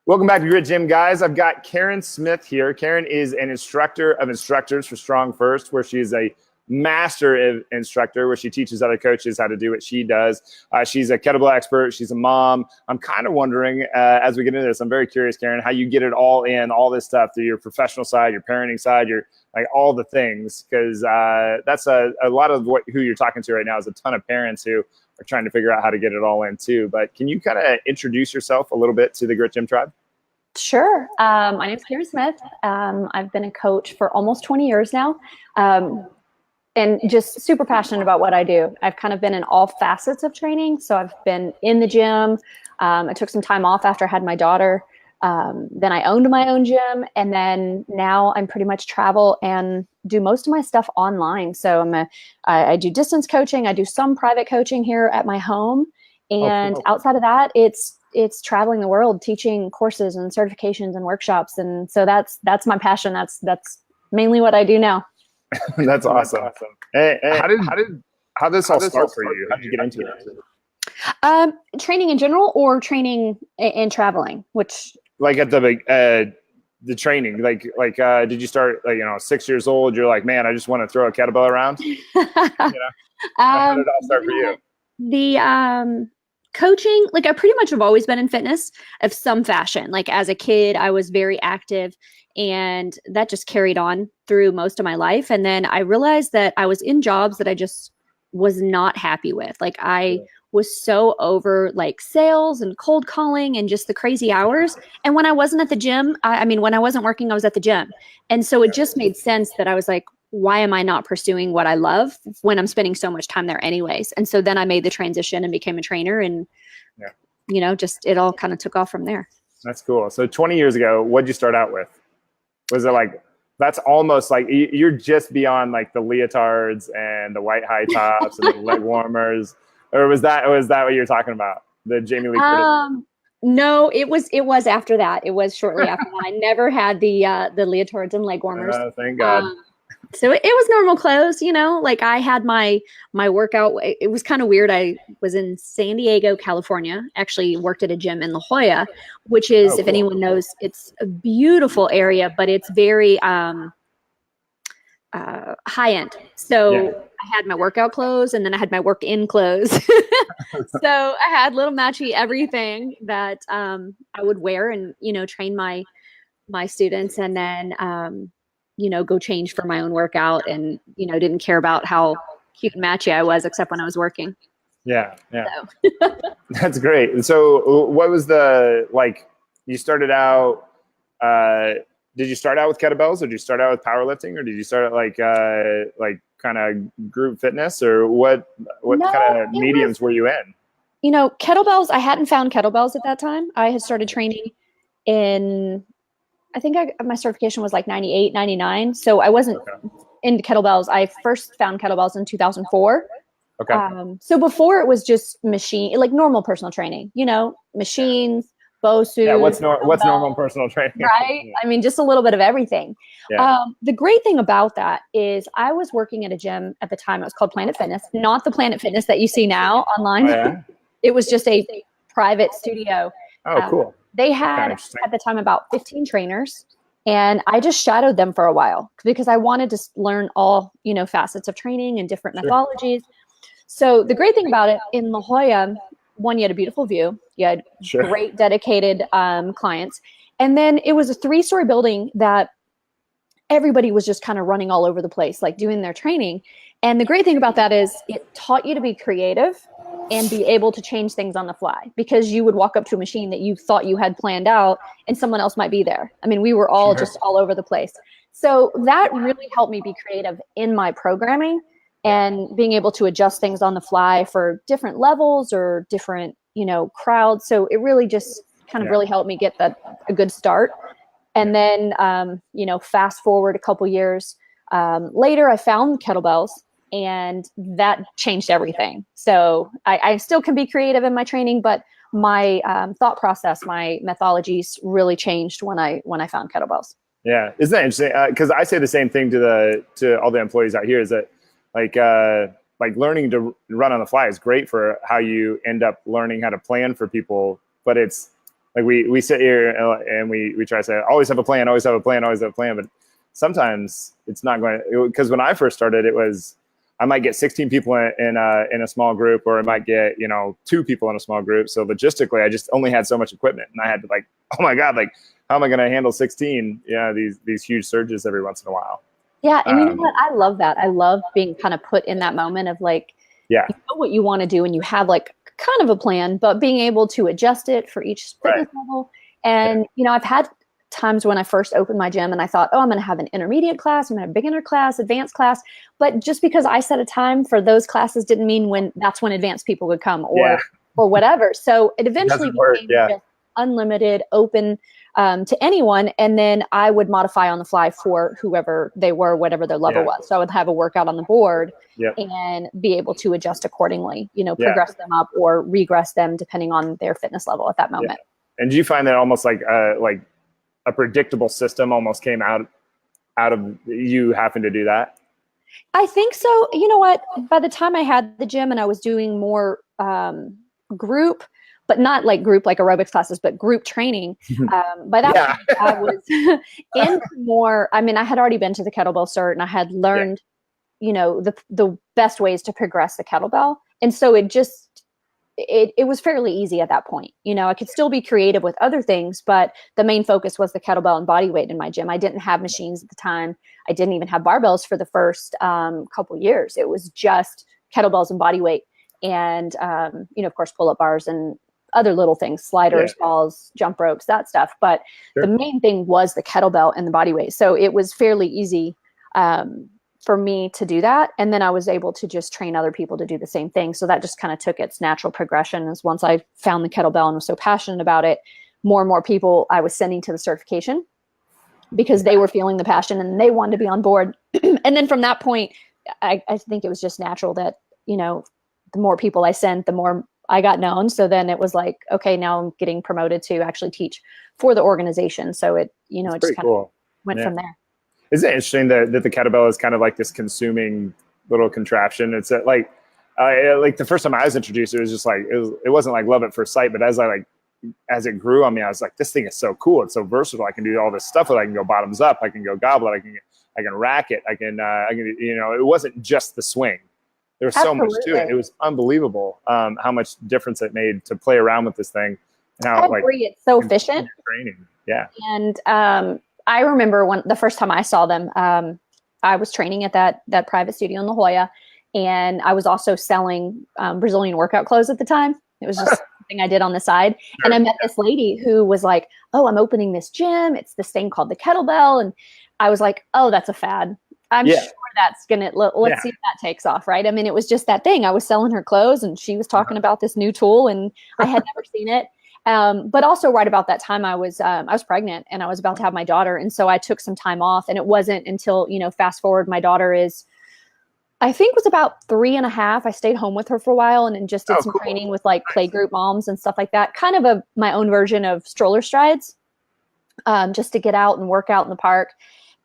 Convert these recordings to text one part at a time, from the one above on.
Welcome back to Grit Gym, guys. I've got Karen Smith here. Karen is an instructor of instructors for Strong First, where she is a master instructor, where she teaches other coaches how to do what she does. She's a kettlebell expert. She's a mom. I'm kind of wondering, as we get into this, I'm very curious, Karen, how you get it all in, all this stuff through your professional side, your parenting side, your like all the things, because that's a lot of who you're talking to right now is a ton of parents who are trying to figure out how to get it all in too. But can you kind of introduce yourself a little bit to the Grit Gym tribe? Sure. My name is Karen Smith. I've been a coach for almost 20 years now, and just super passionate about what I do. I've kind of been in all facets of training. So I've been in the gym. I took some time off after I had my daughter. Then I owned my own gym. And then now I'm pretty much travel and do most of my stuff online. So I do distance coaching. I do some private coaching here at my home. And cool. Outside of that, it's traveling the world, teaching courses and certifications and workshops. And so that's my passion. That's mainly what I do now. That's awesome. Hey, how did this all start for you? How did you get into it? Training in general or training in traveling, which like at the training, did you start 6 years old? You're like, man, I just want to throw a kettlebell around. How did it all start for you? The coaching, like I pretty much have always been in fitness of some fashion. Like as a kid, I was very active and that just carried on through most of my life. And then I realized that I was in jobs that I just was not happy with. Like I was so over like sales and cold calling and just the crazy hours. And when I wasn't at the gym, when I wasn't working, I was at the gym. And so it just made sense that I was like, why am I not pursuing what I love when I'm spending so much time there anyways? And so then I made the transition and became a trainer and, just it all kind of took off from there. That's cool. So 20 years ago, what'd you start out with? Was it like, that's almost like you're just beyond like the leotards and the white high tops and the leg warmers, or was that what you're talking about? The Jamie Lee Curtis? No, it was after that. It was shortly after that. I never had the leotards and leg warmers. Thank God. So it was normal clothes, like I had my workout. It was kind of weird. I was in San Diego, California, actually worked at a gym in La Jolla, which is, if anyone knows, it's a beautiful area, but it's very high end. So I had my workout clothes and then I had my work in clothes. So I had little matchy everything that I would wear and, train my students and then, go change for my own workout and, didn't care about how cute and matchy I was, except when I was working. Yeah. So. That's great. And so what was you started out, did you start out with kettlebells or did you start out with powerlifting or did you start out kind of group fitness or what kind of mediums were you in? Kettlebells, I hadn't found kettlebells at that time. I had started training in, I think my certification was like 98, 99. So I wasn't into kettlebells. I first found kettlebells in 2004. Okay. So before it was just like normal personal training, machines, BOSU. Yeah, what's normal personal training? Right? Yeah. Just a little bit of everything. Yeah. The great thing about that is I was working at a gym at the time. It was called Planet Fitness, not the Planet Fitness that you see now online. Oh, yeah? It was just a private studio. Oh, cool. They had at the time about 15 trainers and I just shadowed them for a while because I wanted to learn all, facets of training and different methodologies. So the great thing about it in La Jolla, one, you had a beautiful view. You had great dedicated clients. And then it was a 3-story building that everybody was just kind of running all over the place, like doing their training. And the great thing about that is it taught you to be creative and be able to change things on the fly because you would walk up to a machine that you thought you had planned out and someone else might be there. We were all just all over the place. So that really helped me be creative in my programming and being able to adjust things on the fly for different levels or different, crowds. So it really just kind of really helped me get a good start. And then, fast forward a couple years later, I found kettlebells. And that changed everything. So I still can be creative in my training, but my thought process, my methodologies really changed when I found kettlebells. Yeah, isn't that interesting? Because I say the same thing to all the employees out here. Is that like learning to run on the fly is great for how you end up learning how to plan for people, but it's Like we sit here and we try to say, always have a plan, always have a plan, always have a plan. But sometimes it's not going to, because when I first started, it was, I might get 16 people in a small group, or I might get, 2 people in a small group. So logistically, I just only had so much equipment, and I had to like, oh my God, like how am I going to handle 16, these huge surges every once in a while. Yeah. And you know what? I love that. I love being kind of put in that moment of like, yeah, you know what you want to do and you have like kind of a plan, but being able to adjust it for each fitness level. And, I've had times when I first opened my gym and I thought, oh, I'm going to have an intermediate class, I'm going to have a beginner class, advanced class. But just because I set a time for those classes didn't mean that's when advanced people would come or whatever. So it eventually became just unlimited, open to anyone. And then I would modify on the fly for whoever they were, whatever their level was. So I would have a workout on the board and be able to adjust accordingly, progress them up or regress them depending on their fitness level at that moment. And do you find that almost like a predictable system almost came out of you having to do that? I think so. You know what? By the time I had the gym and I was doing more group, but not like group like aerobics classes, but group training. By that point, I was into more. I mean, I had already been to the kettlebell cert, and I had learned, the best ways to progress the kettlebell, and so it was fairly easy at that point. I could still be creative with other things, but the main focus was the kettlebell and body weight in my gym. I didn't have machines at the time. I didn't even have barbells for the first couple years. It was just kettlebells and body weight, and of course, pull-up bars and other little things, sliders, balls, jump ropes, that stuff. But the main thing was the kettlebell and the body weight. So it was fairly easy for me to do that. And then I was able to just train other people to do the same thing. So that just kind of took its natural progression. As once I found the kettlebell and was so passionate about it, more and more people I was sending to the certification because they were feeling the passion and they wanted to be on board. And then from that point, I think it was just natural that, the more people I sent, the more I got known. So then it was like, okay, now I'm getting promoted to actually teach for the organization. So it, it just kind of went from there. Isn't it interesting that the kettlebell is kind of like this consuming little contraption? It's like the first time I was introduced, it was just like, it wasn't like love at first sight, but as it grew on me, I was like, this thing is so cool. It's so versatile. I can do all this stuff with it. I can go bottoms up. I can go goblet. I can rack it. I can, it wasn't just the swing. There was so much to it. It was unbelievable how much difference it made to play around with this thing. And how, I agree. It's so efficient. Training. Yeah. And I remember when the first time I saw them, I was training at that private studio in La Jolla, and I was also selling Brazilian workout clothes at the time. It was just something I did on the side. And I met this lady who was like, oh, I'm opening this gym. It's this thing called the kettlebell. And I was like, oh, that's a fad. I'm sure that's let's see if that takes off, right? I mean, it was just that thing. I was selling her clothes and she was talking about this new tool and I had never seen it. But also right about that time I was pregnant and I was about to have my daughter. And so I took some time off, and it wasn't until, fast forward, my daughter I think was about 3.5. I stayed home with her for a while and then just did some training with like playgroup moms and stuff like that. Kind of my own version of stroller strides, just to get out and work out in the park.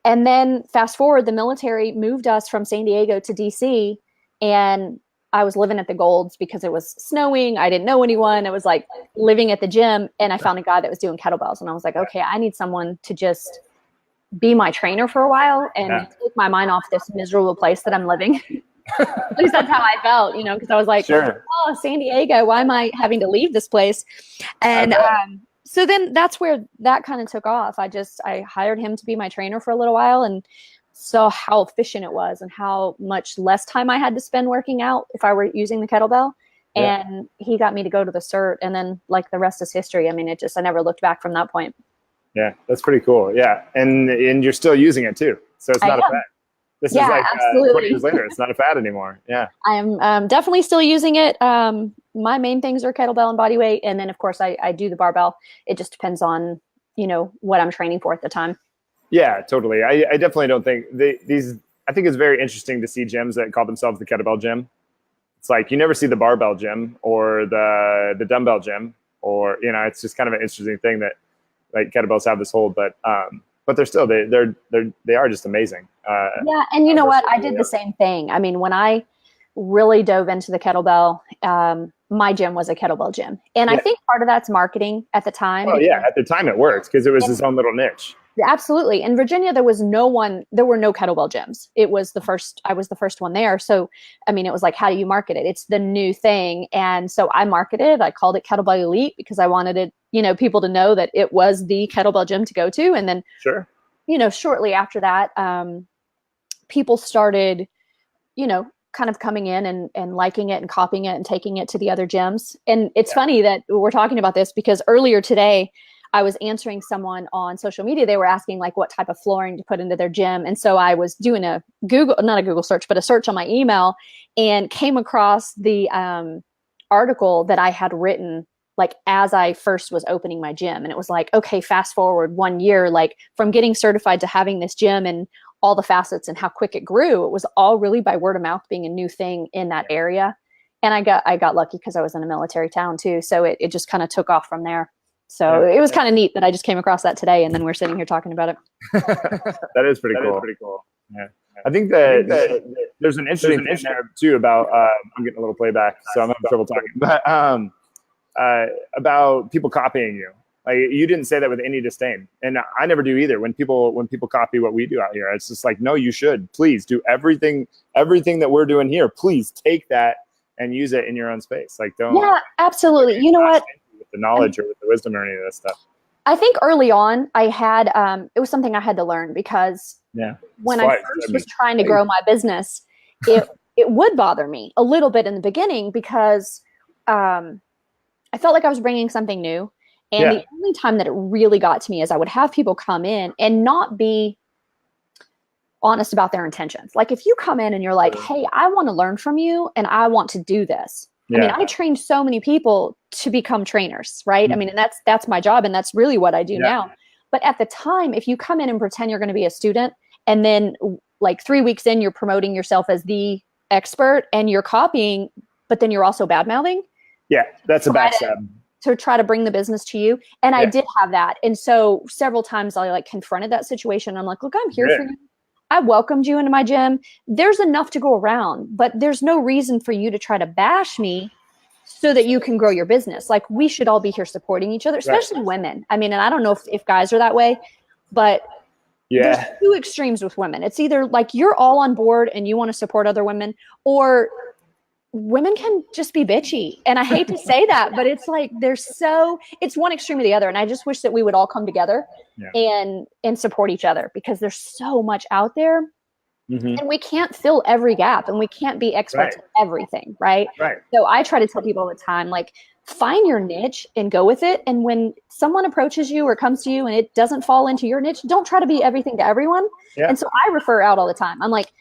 And then fast forward, the military moved us from San Diego to DC, and I was living at the Golds because it was snowing. I didn't know anyone. I was like living at the gym, and I found a guy that was doing kettlebells, and I was like, okay, I need someone to just be my trainer for a while and take my mind off this miserable place that I'm living. At least that's how I felt, because I was like, oh, San Diego, why am I having to leave this place? And so then that's where that kind of took off. I hired him to be my trainer for a little while and saw how efficient it was and how much less time I had to spend working out if I were using the kettlebell. And he got me to go to the cert, and then like the rest is history. I mean, I never looked back from that point. Yeah, that's pretty cool. Yeah. And you're still using it too. So it's not a fad. This is like 20 years later. It's not a fad anymore. Yeah. I am definitely still using it. My main things are kettlebell and body weight. And then of course I do the barbell. It just depends on, what I'm training for at the time. Yeah, totally. I definitely don't think I think it's very interesting to see gyms that call themselves the kettlebell gym. It's like, you never see the barbell gym or the dumbbell gym, or, it's just kind of an interesting thing that like kettlebells have this hold, but they're still, they are just amazing. Yeah. And you know what? I did the same thing. I mean, when I really dove into the kettlebell, my gym was a kettlebell gym. And I think part of that's marketing at the time. Oh yeah, at the time it worked because it was his own little niche. Absolutely. In Virginia, there were no kettlebell gyms. I was the first one there. So, I mean, it was like, how do you market it? It's the new thing. And so I called it Kettlebell Elite because I wanted it, people to know that it was the kettlebell gym to go to. And then, sure, shortly after that, people started, kind of coming in and liking it and copying it and taking it to the other gyms. And it's funny that we're talking about this because earlier today, I was answering someone on social media. They were asking like what type of flooring to put into their gym. And so I was doing not a Google search, but a search on my email and came across the article that I had written like as I first was opening my gym. And it was like, okay, fast forward 1 year, like from getting certified to having this gym and all the facets and how quick it grew. It was all really by word of mouth being a new thing in that area. And I got lucky because I was in a military town too. So it just kind of took off from there. So it was kind of neat that I just came across that today, and then we're sitting here talking about it. That is pretty cool. Yeah. I think that there's an interesting thing there too about I'm getting a little playback, so I'm having trouble talking. But about people copying you. Like you didn't say that with any disdain, and I never do either. When people copy what we do out here, it's just like, no, you should please do everything that we're doing here. Please take that and use it in your own space. Like don't. Yeah, absolutely. You know what? With the knowledge or with the wisdom or any of this stuff. I think early on I had it was something I had to learn because when I first was trying to grow my business, it would bother me a little bit in the beginning because I felt like I was bringing something new. And the only time that it really got to me is I would have people come in and not be honest about their intentions. Like if you come in and you're like, hey, I want to learn from you and I want to do this. I mean, I trained so many people to become trainers, right? I mean, and that's my job and that's really what I do now. But at the time, if you come in and pretend you're going to be a student and then like 3 weeks in, you're promoting yourself as the expert and you're copying, but then you're also bad mouthing. Yeah, that's a backstab. To try to bring the business to you. And I did have that. And so several times I like confronted that situation. I'm like, look, I'm here for you. I welcomed you into my gym. There's enough to go around, but there's no reason for you to try to bash me so that you can grow your business. Like we should all be here supporting each other, especially women. I mean, and I don't know if guys are that way, but there's two extremes with women. It's either like you're all on board and you want to support other women, or women can just be bitchy. And I hate to say that, but it's like, it's one extreme or the other. And I just wish that we would all come together and support each other because there's so much out there and we can't fill every gap and we can't be experts at everything. Right. So I try to tell people all the time, like, find your niche and go with it. And when someone approaches you or comes to you and it doesn't fall into your niche, don't try to be everything to everyone. And so I refer out all the time. I'm like,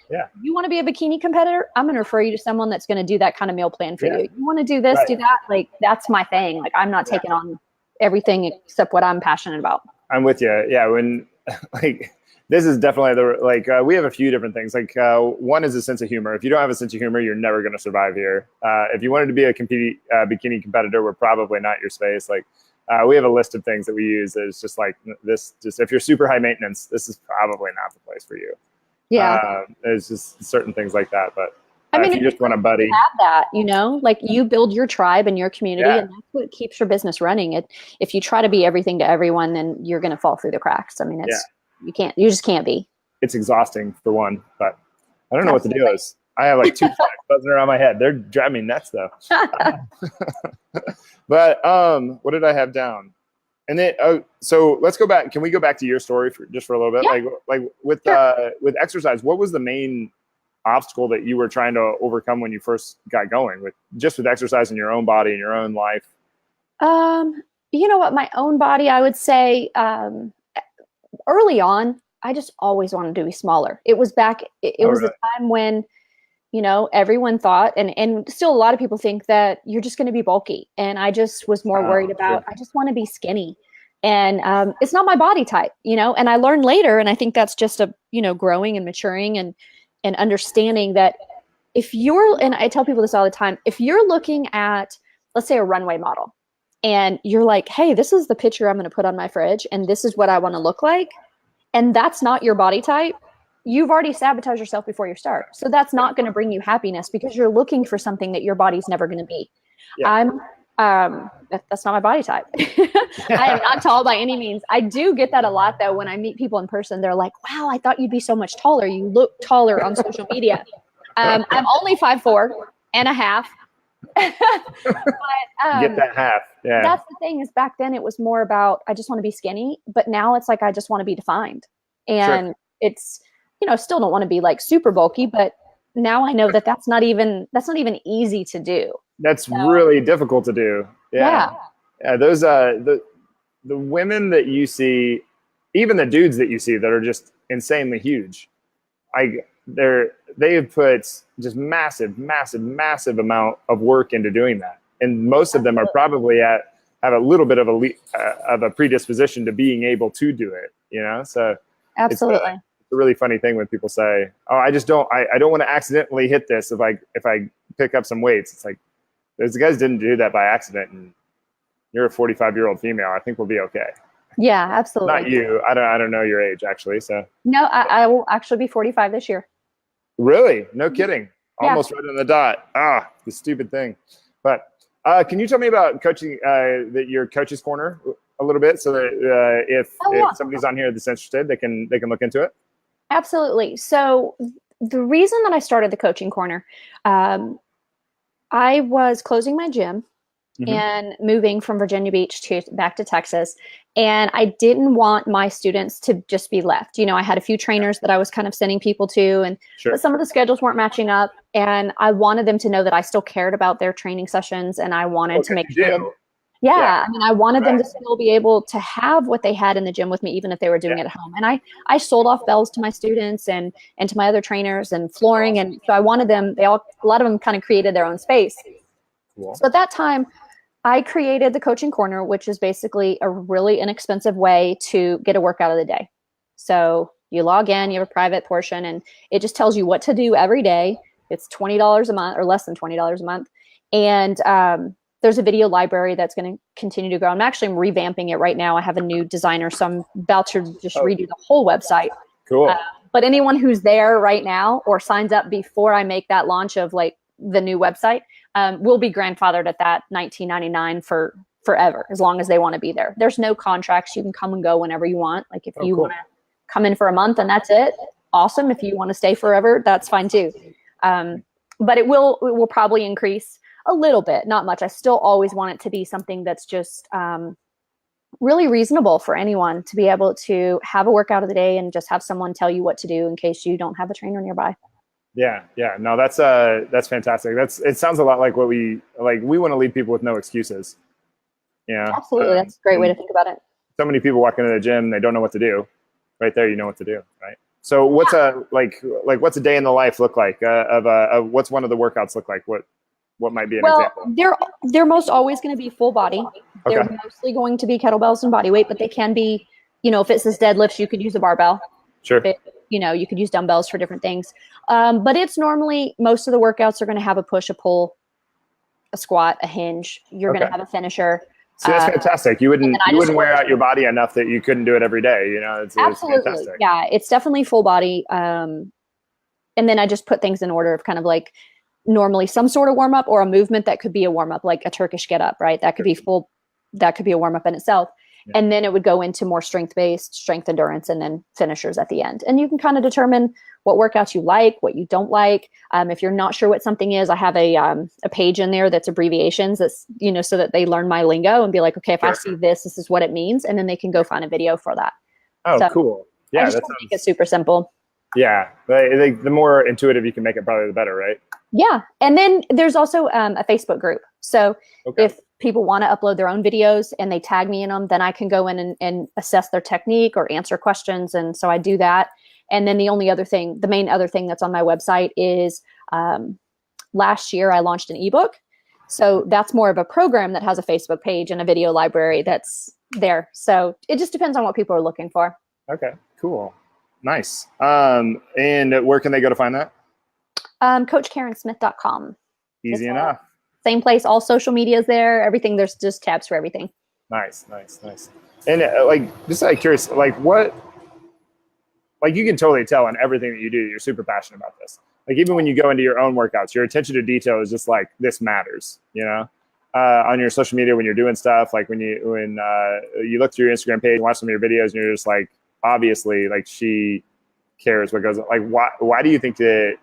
you want to be a bikini competitor? I'm going to refer you to someone that's going to do that kind of meal plan for you. You want to do this, do that? Like, that's my thing. Like, I'm not taking on everything except what I'm passionate about. I'm with you. Yeah. When like, this is definitely we have a few different things. Like one is a sense of humor. If you don't have a sense of humor, you're never going to survive here. If you wanted to be a bikini competitor, we're probably not your space. Like we have a list of things that we use that is just like this. Just if you're super high maintenance, this is probably not the place for you. There's just certain things like that. But I mean, if you just want a buddy, have that, like you build your tribe and your community, and that's what keeps your business running. If you try to be everything to everyone, then you're going to fall through the cracks. I mean, you just can't be. It's exhausting for one, but I don't know what the deal is. I have like 2 flags buzzing around my head. They're driving me nuts though. But what did I have down? And then, so let's go back. Can we go back to your story for a little bit? Like with exercise, what was the main obstacle that you were trying to overcome when you first got going with exercise in your own body and your own life? You know what, my own body, I would say, early on, I just always wanted to be smaller. It was the time when, everyone thought, and still a lot of people think that you're just going to be bulky. And I just was more worried about, I just want to be skinny. And it's not my body type, and I learned later, and I think that's just growing and maturing and understanding that and I tell people this all the time, if you're looking at, let's say, a runway model, and you're like, hey, this is the picture I'm going to put on my fridge, and this is what I want to look like, and that's not your body type, you've already sabotaged yourself before you start. So that's not going to bring you happiness because you're looking for something that your body's never going to be. I'm that's not my body type. I am not tall by any means. I do get that a lot though. When I meet people in person, they're like, wow, I thought you'd be so much taller. You look taller on social media. I'm only 5'4.5". But, Get that half. Yeah. that's the thing is back then it was more about, I just want to be skinny, but now it's like, I just want to be defined. And it's, still don't want to be like super bulky, but now I know that that's not even easy to do. That's really difficult to do. Yeah. Those the women that you see, even the dudes that you see that are just insanely huge, they have put just massive amount of work into doing that, and most of them are probably have a little bit of a predisposition to being able to do it. So absolutely. It's a really funny thing when people say, "Oh, I don't want to accidentally hit this if I pick up some weights." It's like, those guys didn't do that by accident, and you're a 45-year-old female. I think we'll be okay. Yeah, absolutely. Not you. I don't know your age actually. So no, I will actually be 45 this year. Really? No kidding. Yeah. Almost right on the dot. The stupid thing. But can you tell me about coaching, your coach's corner a little bit, so that if somebody's on here that's interested, they can look into it? Absolutely. So the reason that I started the coaching corner, I was closing my gym and moving from Virginia Beach back to Texas. And I didn't want my students to just be left. I had a few trainers that I was kind of sending people to, but some of the schedules weren't matching up. And I wanted them to know that I still cared about their training sessions. And I wanted to make sure I mean, I wanted them to still be able to have what they had in the gym with me, even if they were doing it at home. And I sold off bells to my students and to my other trainers and flooring. And so I wanted them, a lot of them kind of created their own space. Cool. So at that time, I created the coaching corner, which is basically a really inexpensive way to get a workout of the day. So you log in, you have a private portion, and it just tells you what to do every day. It's $20 a month or less than $20 a month. And there's a video library that's going to continue to grow. I'm revamping it right now. I have a new designer, so I'm about to just redo the whole website. Cool. But anyone who's there right now or signs up before I make that launch of like the new website, will be grandfathered at that $19.99 for forever, as long as they want to be there. There's no contracts. You can come and go whenever you want. Like if you want to come in for a month and that's it, awesome. If you want to stay forever, that's fine too. But it will probably increase a little bit, not much. I still always want it to be something that's just really reasonable for anyone to be able to have a workout of the day and just have someone tell you what to do in case you don't have a trainer nearby. Yeah. No, that's fantastic. It sounds a lot like what we want to leave people with no excuses. Absolutely. That's a great way to think about it. So many people walk into the gym, they don't know what to do. Right there, you know what to do, right? So what's what's a day in the life look like of what's one of the workouts look like? What might be an example? They're most always going to be full body. They're mostly going to be kettlebells and body weight, but they can be, if it says deadlifts, you could use a barbell. Sure. You could use dumbbells for different things. But it's normally, most of the workouts are going to have a push, a pull, a squat, a hinge. You're going to have a finisher. So that's fantastic. You wouldn't wear out your body enough that you couldn't do it every day. It's fantastic. Yeah, it's definitely full body. And then I just put things in order of kind of like normally some sort of warm up or a movement that could be a warm up, like a Turkish get up, right? That could be full. That could be a warm up in itself. Yeah. And then it would go into more strength-based, strength endurance, and then finishers at the end. And you can kind of determine what workouts you like, what you don't like. If you're not sure what something is, I have a page in there that's abbreviations, that's, so that they learn my lingo and be like, okay, if I see this is what it means. And then they can go find a video for that. Oh, so cool. Yeah. I just want to make it super simple. Yeah. The more intuitive you can make it, probably the better, right? Yeah. And then there's also a Facebook group. So if people want to upload their own videos and they tag me in them, then I can go in and assess their technique or answer questions. And so I do that. And then the main other thing that's on my website is last year I launched an ebook. So that's more of a program that has a Facebook page and a video library that's there. So it just depends on what people are looking for. Okay, cool. Nice. And where can they go to find that? CoachKarenSmith.com. Easy enough. Same place, all social media is there, everything. There's just tabs for everything. Nice. And just curious, what, you can totally tell in everything that you do, you're super passionate about this. Even when you go into your own workouts, your attention to detail is just this matters, on your social media when you're doing stuff, like when you look through your Instagram page, watch some of your videos, and you're just like, obviously, like she cares what goes on. Like, why do you think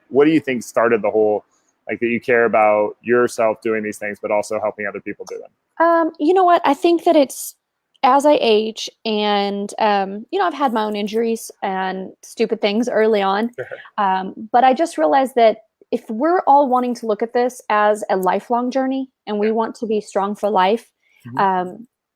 what do you think started the whole, like, that you care about yourself doing these things, but also helping other people do them? You know what? I think that it's as I age and, I've had my own injuries and stupid things early on. But I just realized that if we're all wanting to look at this as a lifelong journey and we want to be strong for life,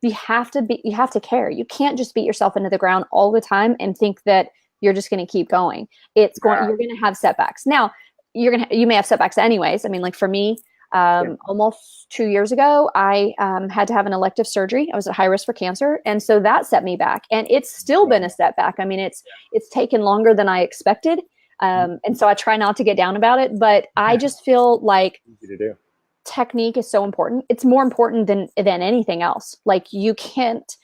you have to care. You can't just beat yourself into the ground all the time and think that you're just going to keep going. You're going to have setbacks. Now, you may have setbacks anyways. I mean, like for me, almost 2 years ago, I had to have an elective surgery. I was at high risk for cancer. And so that set me back, and it's still been a setback. I mean, it's taken longer than I expected. And so I try not to get down about it, but I just feel like technique is so important. It's more important than anything else. Like you can't,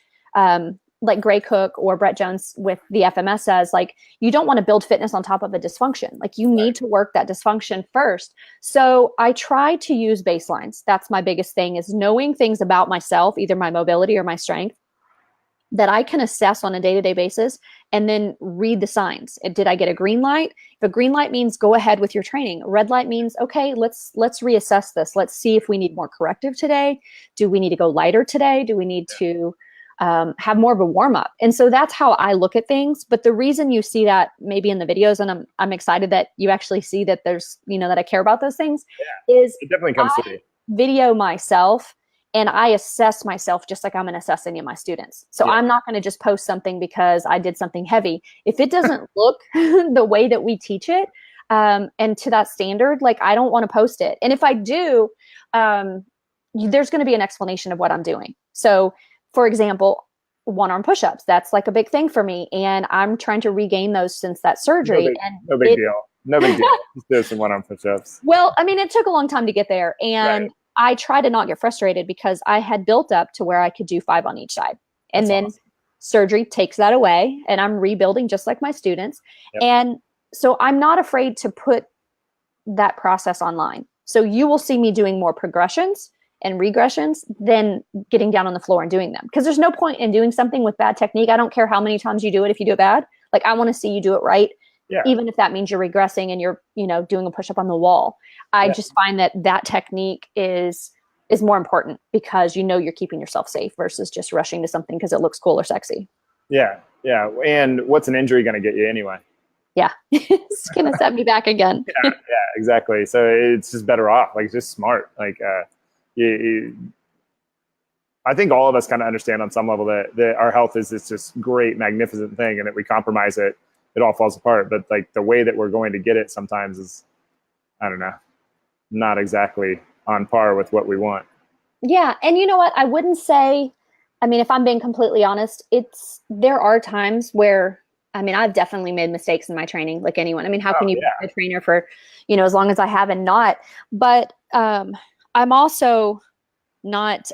like Gray Cook or Brett Jones with the FMS says, like, you don't want to build fitness on top of a dysfunction. Like you need to work that dysfunction first. So I try to use baselines. That's my biggest thing, is knowing things about myself, either my mobility or my strength, that I can assess on a day-to-day basis, and then read the signs. Did I get a green light? If a green light means go ahead with your training. A red light means, okay, let's reassess this. Let's see if we need more corrective today. Do we need to go lighter today? Do we need to have more of a warm up? And so that's how I look at things. But the reason you see that maybe in the videos, and I'm excited that you actually see that there's, that I care about those things, is it definitely comes to me. Video myself and I assess myself just like I'm going to assess any of my students. So I'm not going to just post something because I did something heavy. If it doesn't look the way that we teach it, and to that standard, like I don't want to post it. And if I do, there's going to be an explanation of what I'm doing. So for example, one-arm push-ups, that's like a big thing for me. And I'm trying to regain those since that surgery. No big deal. Just do some one-arm push-ups. Well, I mean, it took a long time to get there. And I try to not get frustrated because I had built up to where I could do 5 on each side. And then surgery takes that away, and I'm rebuilding just like my students. And so I'm not afraid to put that process online. So you will see me doing more progressions and regressions than getting down on the floor and doing them. Because there's no point in doing something with bad technique. I don't care how many times you do it. If you do it bad, like I want to see you do it right. Even if that means you're regressing and you're, doing a push-up on the wall. I just find that technique is more important because you're keeping yourself safe versus just rushing to something because it looks cool or sexy. Yeah. And what's an injury going to get you anyway? Yeah. It's going to set me back again. Yeah, exactly. So it's just better off, like just smart. Like, I think all of us kind of understand on some level that our health is this just great, magnificent thing, and that we compromise it, it all falls apart. But like the way that we're going to get it sometimes is, I don't know, not exactly on par with what we want. Yeah. And you know what? I wouldn't say, I mean, if I'm being completely honest, there are times where, I mean, I've definitely made mistakes in my training, like anyone. I mean, how can you be a trainer for, as long as I have and not, but I'm also not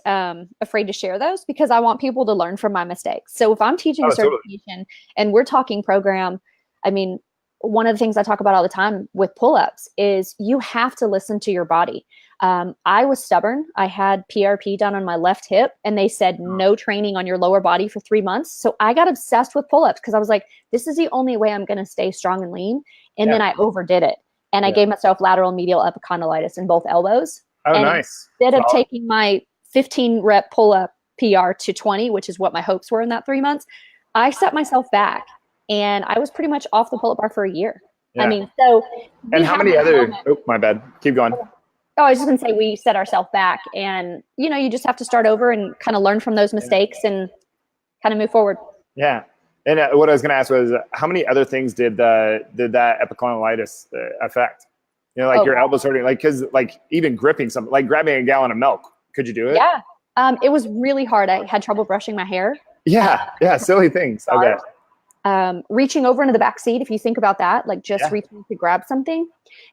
afraid to share those because I want people to learn from my mistakes. So if I'm teaching a certification and we're talking program, I mean, one of the things I talk about all the time with pull-ups is you have to listen to your body. I was stubborn. I had PRP done on my left hip and they said no training on your lower body for 3 months. So I got obsessed with pull-ups because I was like, this is the only way I'm going to stay strong and lean. And then I overdid it. And I gave myself lateral and medial epicondylitis in both elbows. Oh, and nice. Instead of taking my 15 rep pull-up PR to 20, which is what my hopes were in that 3 months, I set myself back and I was pretty much off the pull-up bar for a year. I mean, so. And how many other, my bad. Keep going. Oh, I was just going to say we set ourselves back and, you just have to start over and kind of learn from those mistakes and kind of move forward. Yeah. And what I was going to ask was, how many other things did that epicondylitis affect? Your elbows hurting, because even gripping something, like grabbing a gallon of milk. Could you do it? Yeah. It was really hard. I had trouble brushing my hair. Yeah. Silly things. Okay. Reaching over into the back seat, if you think about that, like just reaching to grab something.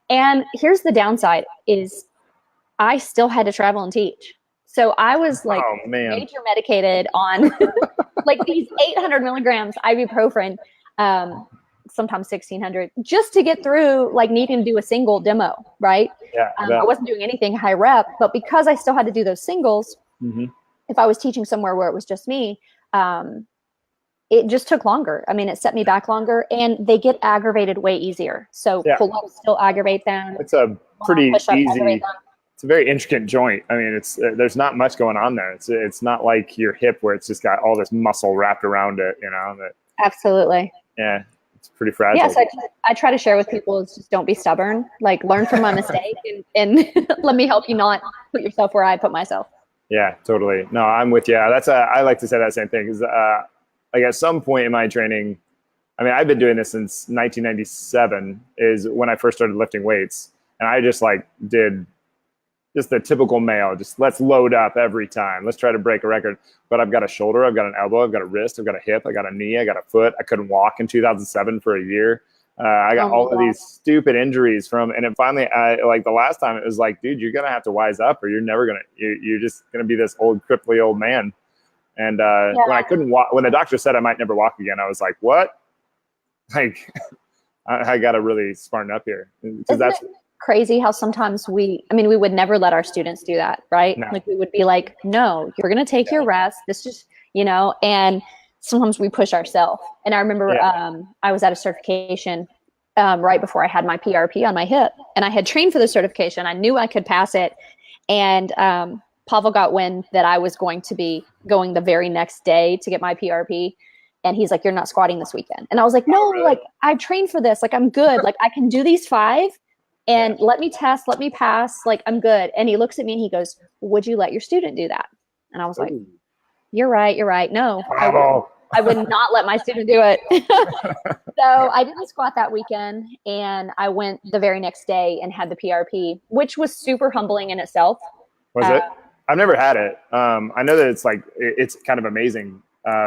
And here's the downside is I still had to travel and teach. So I was major medicated on like these 800 milligrams ibuprofen sometimes 1,600, just to get through like needing to do a single demo, right? Yeah, I wasn't doing anything high rep, but because I still had to do those singles, if I was teaching somewhere where it was just me, it just took longer. I mean, it set me back longer, and they get aggravated way easier. So pull-ups still aggravate them. It's a pretty easy, it's a very intricate joint. I mean, it's there's not much going on there. It's not like your hip where it's just got all this muscle wrapped around it, you know. Absolutely. Yeah, it's pretty fragile. Yes, I try to share with people is just don't be stubborn. Like, learn from my mistake and let me help you not put yourself where I put myself. Yeah, totally. No, I'm with you. I like to say that same thing, because like at some point in my training, I mean, I've been doing this since 1997 is when I first started lifting weights. And I just like did just the typical male, just let's load up every time. Let's try to break a record. But I've got a shoulder, I've got an elbow, I've got a wrist, I've got a hip, I got a knee, I got a foot. I couldn't walk in 2007 for a year. I got all of these stupid injuries from, and then finally, like the last time it was like, dude, you're going to have to wise up, or you're never going to, you're just going to be this old, cripply old man. And when I couldn't walk, when the doctor said I might never walk again, I was like, what? Like, I got to really smarten up here. Because that's crazy how sometimes we would never let our students do that, right? No. Like, we would be like, no, you're going to take your rest. This just, and sometimes we push ourselves. And I remember I was at a certification right before I had my PRP on my hip, and I had trained for the certification. I knew I could pass it. And Pavel got wind that I was going to be going the very next day to get my PRP. And he's like, you're not squatting this weekend. And I was like, no, like, I've trained for this. Like, I'm good. Like, I can do these 5 and let me test, let me pass. Like, I'm good. And he looks at me and he goes, would you let your student do that? And I was like, you're right. You're right. No, I would not let my student do it. So I didn't squat that weekend, and I went the very next day and had the PRP, which was super humbling in itself. Was it? I've never had it. I know that it's like, it's kind of amazing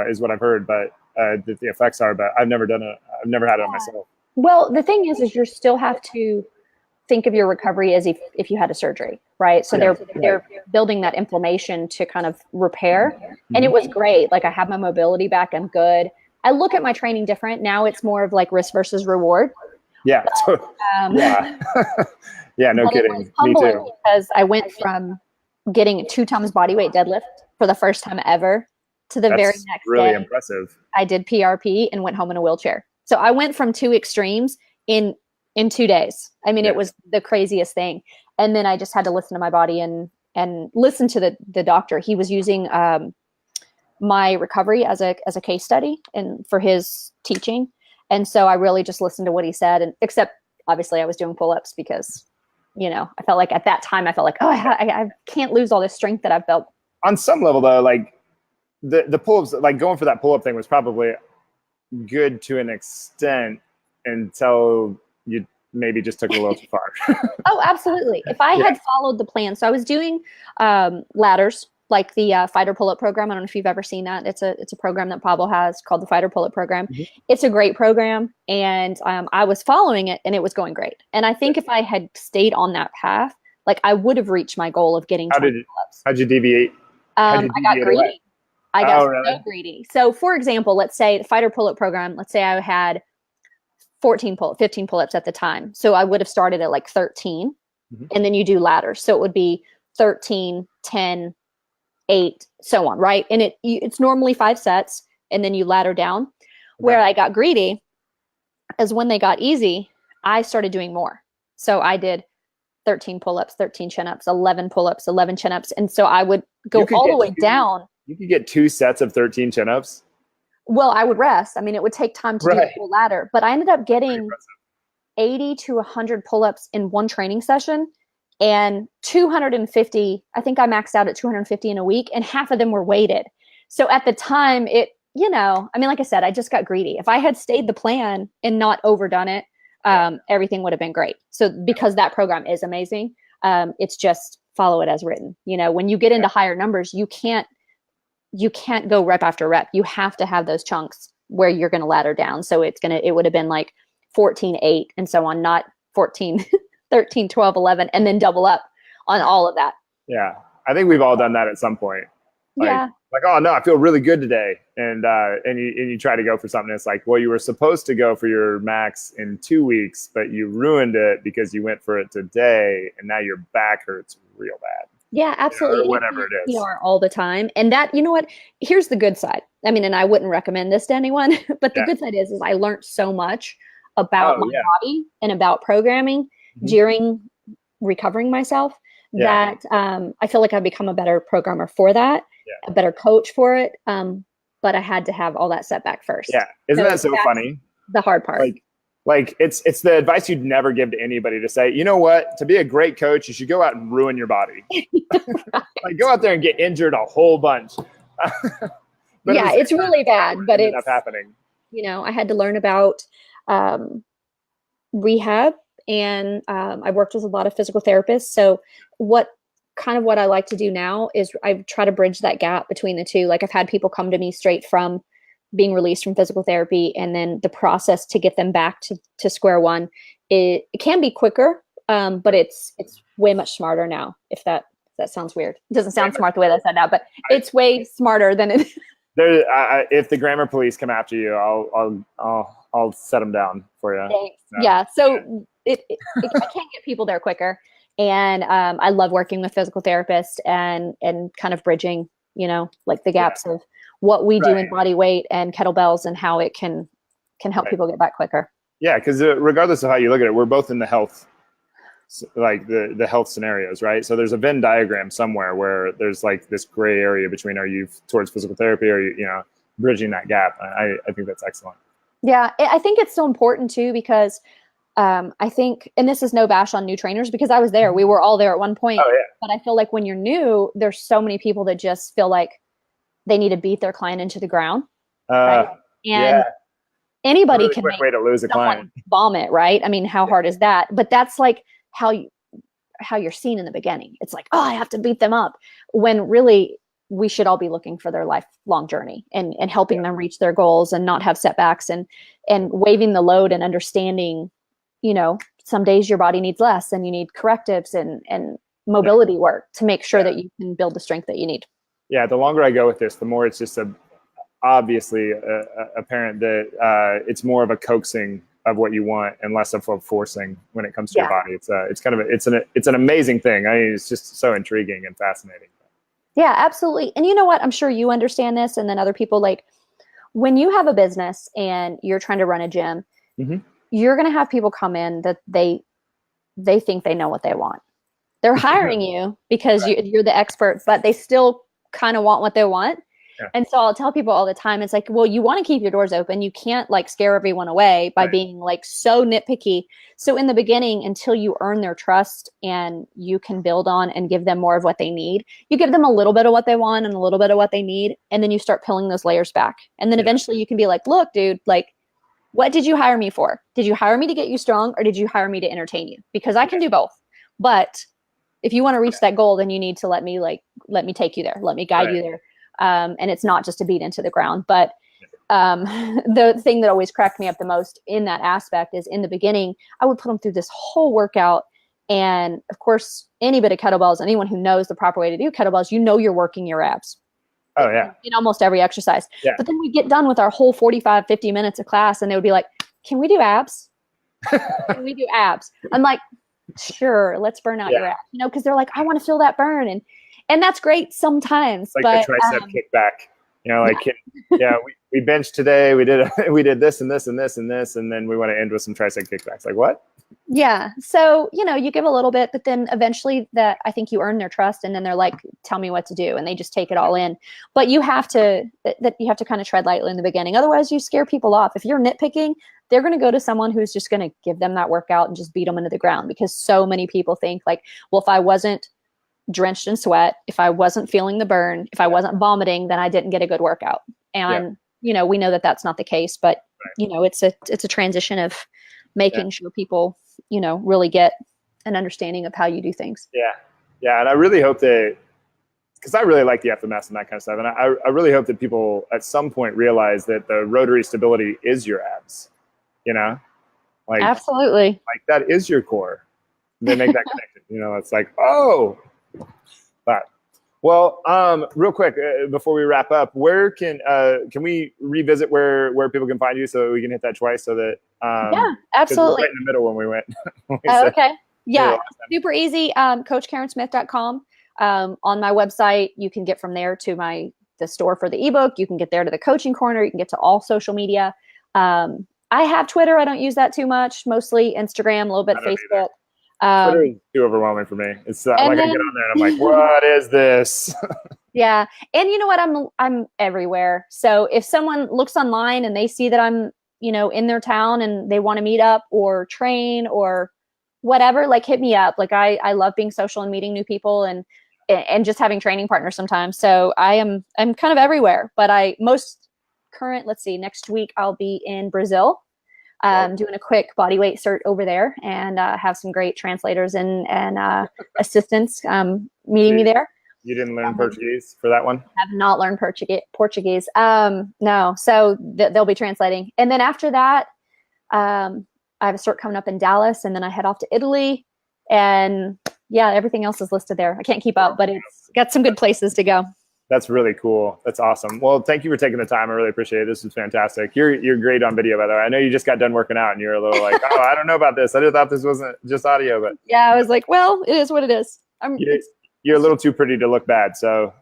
is what I've heard, but the effects are, but I've never done it. I've never had it on myself. Well, the thing is you still have to think of your recovery as if you had a surgery, right? So they're building that inflammation to kind of repair. And it was great. Like, I have my mobility back. I'm good. I look at my training different. Now it's more of like risk versus reward. Yeah. Yeah, no kidding. Me too. Because I went from getting 2 times body weight deadlift for the first time ever to the very next really day. Impressive. I did PRP and went home in a wheelchair. So I went from 2 extremes in 2 days. I mean, it was the craziest thing. And then I just had to listen to my body and listen to the doctor. He was using my recovery as a case study and for his teaching. And so I really just listened to what he said. And except obviously I was doing pull-ups because, I felt like at that time, I felt like, I can't lose all this strength that I've built. On some level though, like the pull-ups, like going for that pull-up thing was probably good to an extent until you maybe just took it a little too far. Oh, absolutely. If I had followed the plan. So I was doing ladders, like the fighter pull-up program. I don't know if you've ever seen that. It's a program that Pablo has called the fighter pull-up program. It's a great program. And I was following it and it was going great. And I think if I had stayed on that path, like, I would have reached my goal of getting 20 pull-ups. How'd you deviate? I got greedy. I got so greedy. So for example, let's say the fighter pull-up program, let's say I had 15 pull-ups at the time. So I would have started at like 13 and then you do ladders. So it would be 13, 10, 8, so on, right? And it's normally 5 sets and then you ladder down. Where I got greedy is when they got easy, I started doing more. So I did 13 pull-ups, 13 chin-ups, 11 pull-ups, 11 chin-ups. And so I would go all the way down. You could get 2 sets of 13 chin-ups. Well, I would rest. I mean, it would take time to do the full ladder, but I ended up getting 80 to 100 pull-ups in one training session and 250. I think I maxed out at 250 in a week, and half of them were weighted. So at the time like I said, I just got greedy. If I had stayed the plan and not overdone it, everything would have been great. So because that program is amazing, it's just follow it as written. When you get into higher numbers, you can't go rep after rep. You have to have those chunks where you're going to ladder down. So it would have been like 14, 8 and so on, not 14, 13, 12, 11, and then double up on all of that. Yeah. I think we've all done that at some point. Like, like, oh no, I feel really good today. And you try to go for something. It's like, well, you were supposed to go for your max in 2 weeks, but you ruined it because you went for it today. And now your back hurts real bad. Yeah, absolutely. Or whatever it is. PR all the time. And that, you know what? Here's the good side. I mean, and I wouldn't recommend this to anyone, but the good side is I learned so much about my body and about programming during recovering myself that I feel like I've become a better programmer for that, a better coach for it. But I had to have all that setback first. Yeah. Isn't that so funny? The hard part. Like it's the advice you'd never give to anybody, to say, you know what, to be a great coach, you should go out and ruin your body. Like go out there and get injured a whole bunch. Yeah, it's really bad, but it's happening. You know, I had to learn about rehab, and I worked with a lot of physical therapists. So what I like to do now is I try to bridge that gap between the two. Like I've had people come to me straight from being released from physical therapy, and then the process to get them back to square one, it can be quicker, but it's way much smarter now. If that sounds weird, it doesn't sound smart the way that I said that, but it's way smarter than it. If the grammar police come after you, I'll set them down for you. No. Yeah, so I can't get people there quicker, and I love working with physical therapists and kind of bridging, you know, like the gaps of what we do in body weight and kettlebells and how it can help people get back quicker. Yeah, because regardless of how you look at it, we're both in the health, like the health scenarios, right? So there's a Venn diagram somewhere where there's like this gray area between, are you towards physical therapy, or you know, bridging that gap. I think that's excellent. Yeah, I think it's so important too, because I think, and this is no bash on new trainers, because I was there, we were all there at one point. Oh, yeah. But I feel like when you're new, there's so many people that just feel like they need to beat their client into the ground. Right? And anybody really can quick make way to lose a client. Vomit, right? I mean, how hard is that? But that's like how you're seen in the beginning. It's like, oh, I have to beat them up, when really we should all be looking for their lifelong journey and helping them reach their goals and not have setbacks, and waiving the load and understanding, you know, some days your body needs less and you need correctives and mobility work to make sure that you can build the strength that you need. Yeah, the longer I go with this, the more it's just obviously apparent that it's more of a coaxing of what you want and less of a forcing when it comes to your body. It's an amazing thing. I mean, it's just so intriguing and fascinating. Yeah, absolutely. And you know what? I'm sure you understand this, and then other people, like when you have a business and you're trying to run a gym, you're going to have people come in that they think they know what they want. They're hiring you because you're the expert, but they still kind of want what they want. Yeah. And so I'll tell people all the time, it's like, well, you want to keep your doors open. You can't like scare everyone away by being like so nitpicky. So in the beginning, until you earn their trust and you can build on and give them more of what they need, you give them a little bit of what they want and a little bit of what they need. And then you start peeling those layers back. And then eventually you can be like, look, dude, like, what did you hire me for? Did you hire me to get you strong, or did you hire me to entertain you? Because I can do both. But if you want to reach that goal, then you need to let me take you there. Let me guide you there. And it's not just a beat into the ground. But the thing that always cracked me up the most in that aspect is, in the beginning, I would put them through this whole workout. And of course, any bit of kettlebells, anyone who knows the proper way to do kettlebells, you know, you're working your abs. Oh, yeah. In almost every exercise. Yeah. But then we get done with our whole 45, 50 minutes of class, and they would be like, can we do abs? Can we do abs? I'm like, sure, let's burn out your abs. You know, because they're like, I want to feel that burn. And that's great sometimes. Like but, the tricep kickback. You know, like, we benched today. We did this and this and this and this. And then we want to end with some tricep kickbacks. Like, what? Yeah. So, you know, you give a little bit, but then eventually I think you earn their trust, and then they're like, tell me what to do. And they just take it all in. But you have to kind of tread lightly in the beginning. Otherwise you scare people off. If you're nitpicking, they're going to go to someone who's just going to give them that workout and just beat them into the ground, because so many people think like, well, if I wasn't drenched in sweat, if I wasn't feeling the burn, if I wasn't vomiting, then I didn't get a good workout. And, you know, we know that that's not the case, but you know, it's a transition of making sure people, you know, really get an understanding of how you do things. Yeah. Yeah. And I really hope that, because I really like the FMS and that kind of stuff. And I really hope that people at some point realize that the rotary stability is your abs, you know, like, absolutely, like that is your core. They make that connection, you know, it's like, oh, but Well, real quick, before we wrap up, where can we revisit where people can find you so we can hit that twice so that Yeah, 'cause we're absolutely. right in the middle when we went. when we Oh, said- okay. Yeah, last time. super easy. CoachKarenSmith.com. On my website, you can get from there to the store for the ebook. You can get there to the coaching corner. You can get to all social media. I have Twitter. I don't use that too much. Mostly Instagram, a little bit I don't Facebook. Twitter is too overwhelming for me. It's like and I then- get on there and I'm like, what is this? Yeah, and you know what? I'm everywhere. So if someone looks online and they see that I'm in their town and they want to meet up or train or whatever, like hit me up. Like I love being social and meeting new people and just having training partners sometimes. So I'm kind of everywhere, but most current, let's see, next week I'll be in Brazil, doing a quick body weight cert over there and have some great translators and assistants meeting me there. You didn't learn Portuguese for that one? Have not learned Portuguese. No, so they'll be translating. And then after that, I have a cert coming up in Dallas, and then I head off to Italy. And yeah, everything else is listed there. I can't keep up, but it's got some good places to go. That's really cool. That's awesome. Well, thank you for taking the time. I really appreciate it. This is fantastic. You're great on video, by the way. I know you just got done working out and you're a little like, oh, I don't know about this. I just thought this wasn't just audio, but yeah, I was like, well, it is what it is. You're a little too pretty to look bad. So,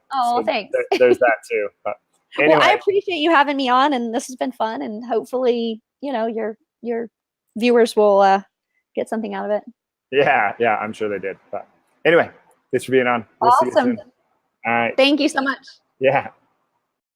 thanks. There's that too. But anyway. Well, I appreciate you having me on, and this has been fun. And hopefully, your viewers will get something out of it. Yeah, I'm sure they did. But anyway, thanks for being on. We'll see you soon. All right. Thank you so much. Yeah.